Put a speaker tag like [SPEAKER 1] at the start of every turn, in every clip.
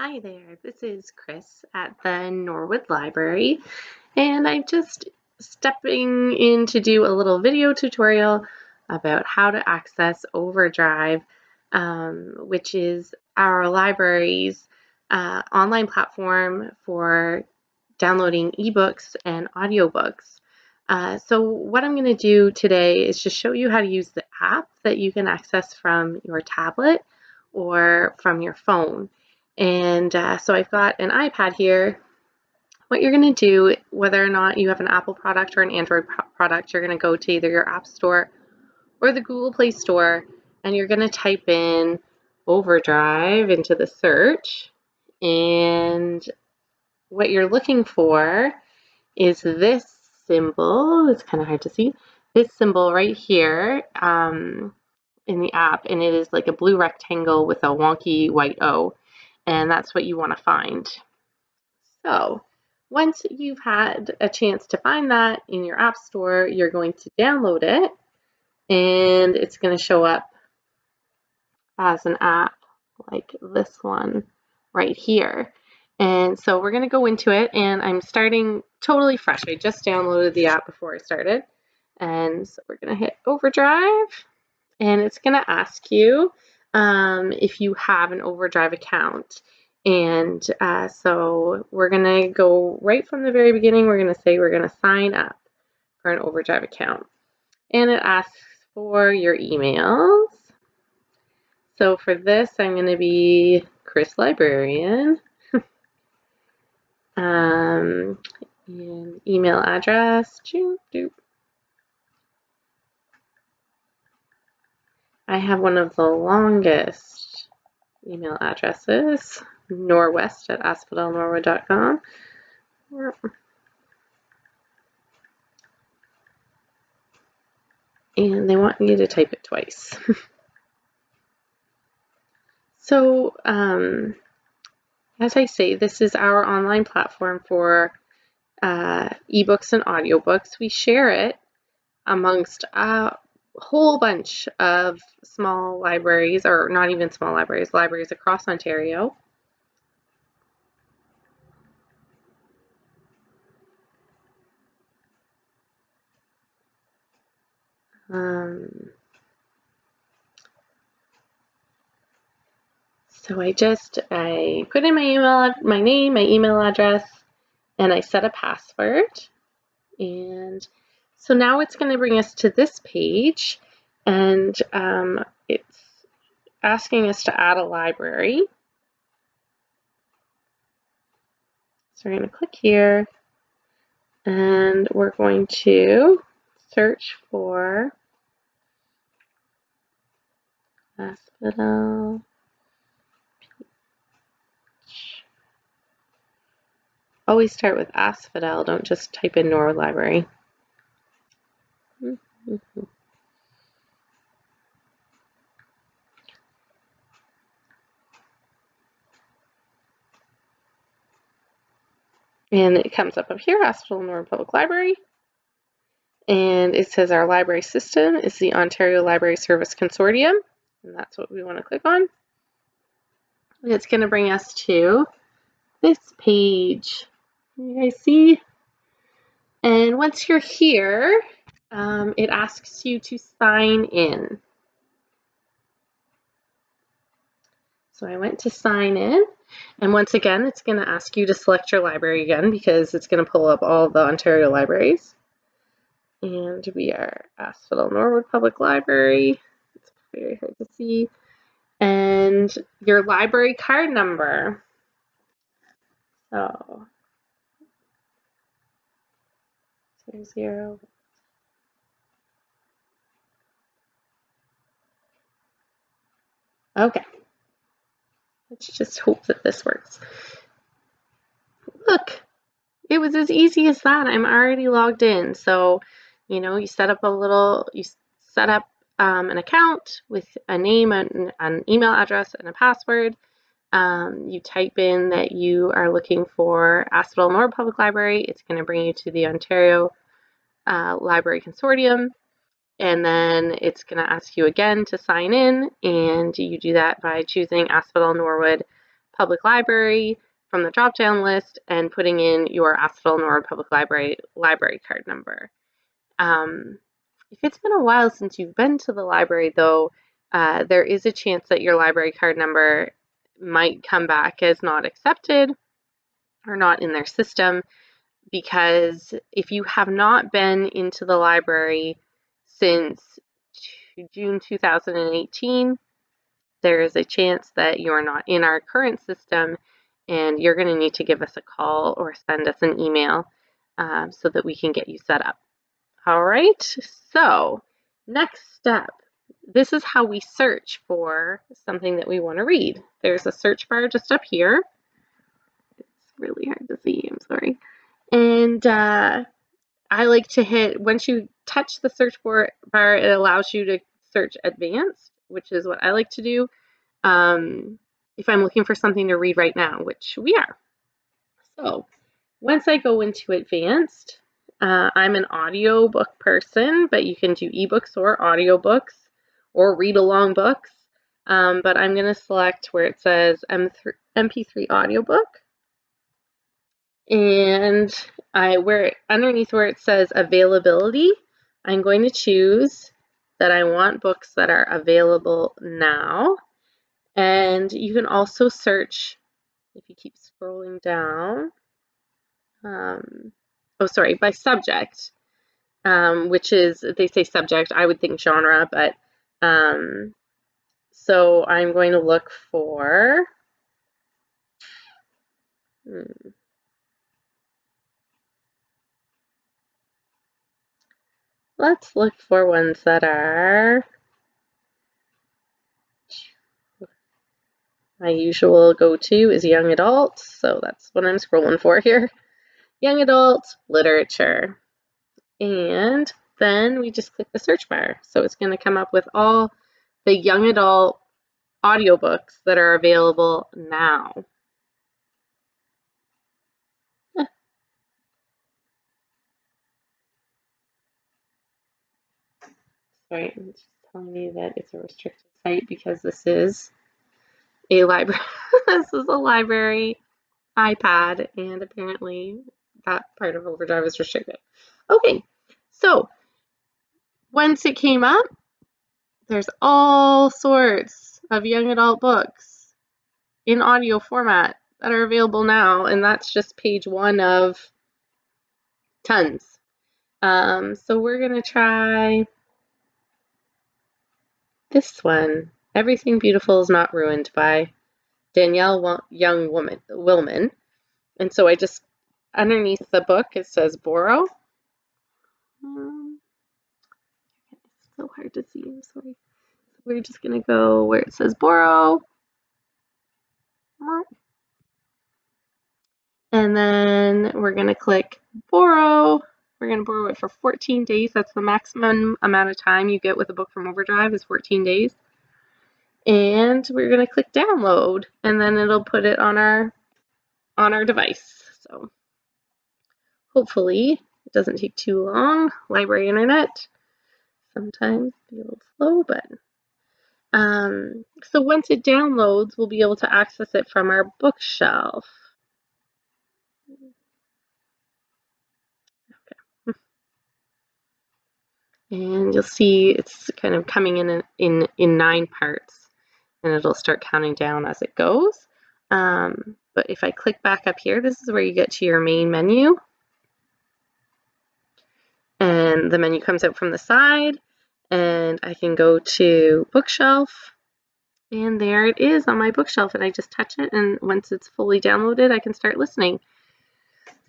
[SPEAKER 1] Hi there, this is Chris at the Norwood Library, and I'm just stepping in to do a little video tutorial about how to access OverDrive, which is our library's online platform for downloading ebooks and audiobooks. So what I'm going to do today is just show you how to use the app that you can access from your tablet or from your phone. And so I've got an iPad here. What you're going to do, whether or not you have an Apple product or an Android product, you're going to go to either your App Store or the Google Play Store, and you're going to type in OverDrive into the search. And what you're looking for is this symbol. It's kind of hard to see. This symbol right here in the app, and it is like a blue rectangle with a wonky white O. And that's what you want to find. So once you've had a chance to find that in your app store, you're going to download it, and it's going to show up as an app like this one right here. And so we're going to go into it, and I'm starting totally fresh. I just downloaded the app before I started. And so we're going to hit OverDrive, and it's going to ask you if you have an OverDrive account. And so we're going to go right from the very beginning. We're going to say we're going to sign up for an OverDrive account. And it asks for your emails. So for this, I'm going to be Chris Librarian. And email address. I have one of the longest email addresses, norwest@asphodel-Norwood.com. And they want you to type it twice. So, as I say, this is our online platform for ebooks and audiobooks. We share it amongst a whole bunch of small libraries, or not even small libraries, libraries across Ontario. So I put in my name, my email address, and I set a password. And so now it's going to bring us to this page, and it's asking us to add a library. So we're going to click here, and we're going to search for Asphodel. Always start with Asphodel, don't just type in Norwood Library. And it comes up here, Asphodel-Norwood Public Library. And it says our library system is the Ontario Library Service Consortium, and that's what we want to click on. And it's going to bring us to this page. You guys see? And once you're here, it asks you to sign in. So I went to sign in, and once again, it's going to ask you to select your library again because it's going to pull up all the Ontario libraries. And we are Asphodel-Norwood Public Library. It's very hard to see. And your library card number. So 00. Okay. Let's just hope that this works. Look, it was as easy as that. I'm already logged in. So, you set up an account with a name, an email address, and a password. You type in that you are looking for Asphodel-Norwood Public Library. It's going to bring you to the Ontario Library Consortium. And then it's going to ask you again to sign in, and you do that by choosing Asphodel-Norwood Public Library from the drop-down list and putting in your Asphodel-Norwood Public Library card number. If it's been a while since you've been to the library, though, there is a chance that your library card number might come back as not accepted or not in their system, because if you have not been into the library since June 2018, there is a chance that you're not in our current system, and you're going to need to give us a call or send us an email so that we can get you set up. All right, so next step. This is how we search for something that we want to read. There's a search bar just up here. It's really hard to see, I'm sorry. And I like to hit, once you touch the search bar, it allows you to search advanced, which is what I like to do if I'm looking for something to read right now, which we are. So once I go into advanced, I'm an audiobook person, but you can do ebooks or audiobooks or read along books. But I'm going to select where it says MP3 audiobook. And underneath where it says availability, I'm going to choose that I want books that are available now. And you can also search, if you keep scrolling down, by subject, which is, they say subject, I would think genre, but so I'm going to look for, let's look for ones that are, my usual go-to is young adult, so that's what I'm scrolling for here. Young adult literature. And then we just click the search bar. So it's going to come up with all the young adult audiobooks that are available now. Sorry, it's just telling me that it's a restricted site because this is a library. This is a library iPad, and apparently that part of OverDrive is restricted. Okay, so once it came up, there's all sorts of young adult books in audio format that are available now, and that's just page 1 of tons. So we're going to try this one, Everything Beautiful is Not Ruined by Danielle Willman. And so I just, underneath the book, it says borrow. It's so hard to see, I'm sorry. We're just going to go where it says borrow. And then we're going to click borrow. We're going to borrow it for 14 days. That's the maximum amount of time you get with a book from OverDrive is 14 days. And we're going to click download, and then it'll put it on our device. So hopefully it doesn't take too long. Library internet sometimes be a little slow, but so once it downloads, we'll be able to access it from our bookshelf. Okay. And you'll see it's kind of coming in 9 parts, and it'll start counting down as it goes. But if I click back up here, this is where you get to your main menu. And the menu comes out from the side, and I can go to bookshelf, and there it is on my bookshelf, and I just touch it, and once it's fully downloaded, I can start listening.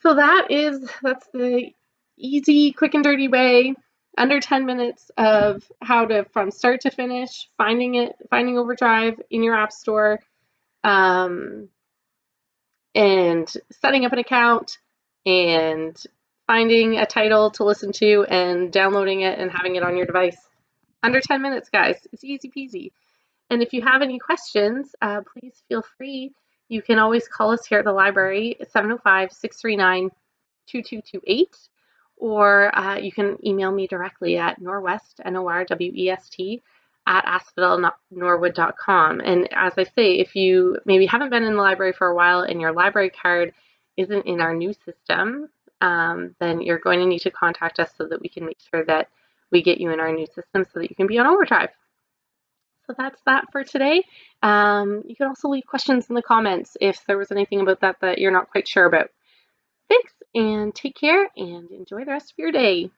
[SPEAKER 1] So that's the easy, quick and dirty way, under 10 minutes, of how to, from start to finish, finding OverDrive in your app store, and setting up an account, and finding a title to listen to, and downloading it and having it on your device. Under 10 minutes, guys. It's easy peasy. And if you have any questions, please feel free. You can always call us here at the library at 705-639-2228, or you can email me directly at norwest, NORWEST, at asphodel-norwood.com. And as I say, if you maybe haven't been in the library for a while and your library card isn't in our new system, then you're going to need to contact us so that we can make sure that we get you in our new system so that you can be on OverDrive. So that's that for today. You can also leave questions in the comments if there was anything about that you're not quite sure about. Thanks, and take care, and enjoy the rest of your day.